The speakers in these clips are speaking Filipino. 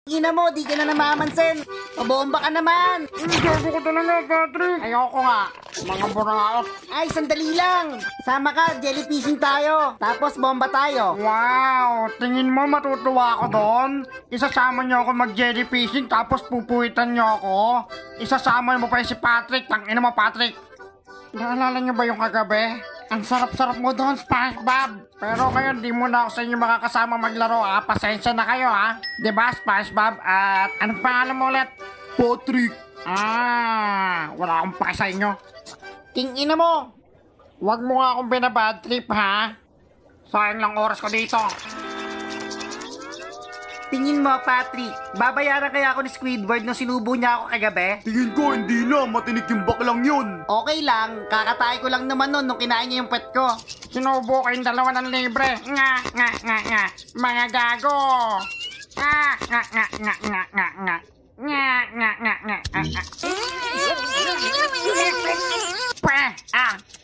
Ina mo, di ka na namamansin. Pabomba ka naman. Gago ko talaga, Patrick. Ayoko nga. Mga buraot. Ay, sandali lang. Sama ka, jellyfishing tayo. Tapos bomba tayo. Wow, tingin mo matutuwa ako doon? Isasama niyo ako mag-jellyfishing tapos pupuwitan niyo ako? Isasama mo pa si Patrick. Tangina mo, Patrick. Naalala niyo ba yung kagabi? Ang sarap-sarap mo doon, SpongeBob. Pero ngayon, di mo na ako sa inyo makakasama maglaro, ha? Pasensya na kayo, ha? Diba, SpongeBob? At anong pangalan mo ulit? Patrick. Wala akong pake sa inyo. King ina mo. Huwag mo nga akong binabad trip, ha? Sayang lang oras ko dito. Tingin mo, Patrick, babayaran kaya ako ni Squidward nung sinubo niya ako kagabi? Tingin ko hindi na, matinik yung baklang yun. Okay lang, kakatay ko lang naman nun nung kinain niya yung pet ko. Sinubo kayong dalawa ng libre. Nga. Mga gago. Nga.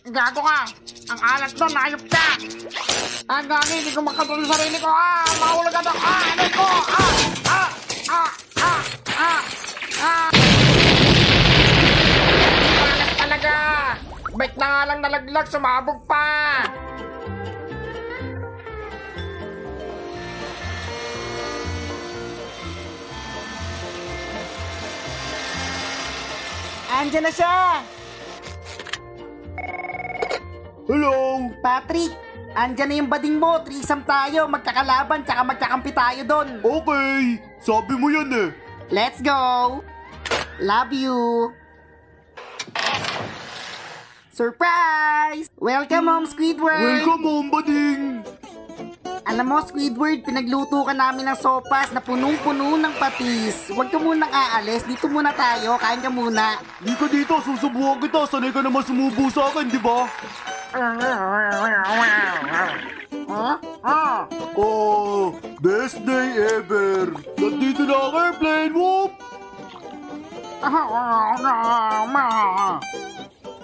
Gago ka. Ang alat doon, ayop ka. Gagi, hindi ko makatulong sa sarili ko. Mahulog ka doon. Anay ko. Malas talaga. Bait na nga lang nalaglag, sumabog pa. Andiyan na siya! Hello. Patrick, andyan na yung bading mo. Threesome tayo, magkakalaban, tsaka magkakampi tayo doon. Okay, sabi mo yan eh. Let's go! Love you! Surprise! Welcome home, Squidward! Welcome home, bading. Alam mo, Squidward, pinagluto ka namin ng sopas na punong-puno ng patis. Huwag ka munang aalis. Dito muna tayo. Kain ka muna. Di ka dito, susubukan kita. Sanay ka naman sumubo sa akin, di ba? Oh, best day ever. Nandito na ang airplane, whoop!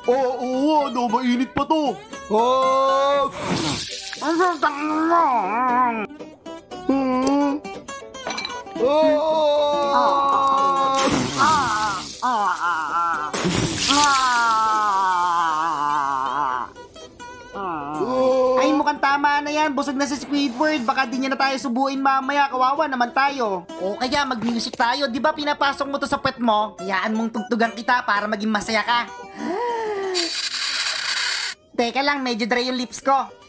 Oo, ano, mainit pa to. Oh! Ang sultang mo. Ay, mukhang tama na yan. Busog na si Squidward. Baka di niya na tayo subuin mamaya. Kawawa naman tayo. O kaya mag-music tayo. Di ba pinapasok mo to sa pet mo? Hayaan mong tugtugan kita para maging masaya ka. Teka lang, medyo dry yung lips ko.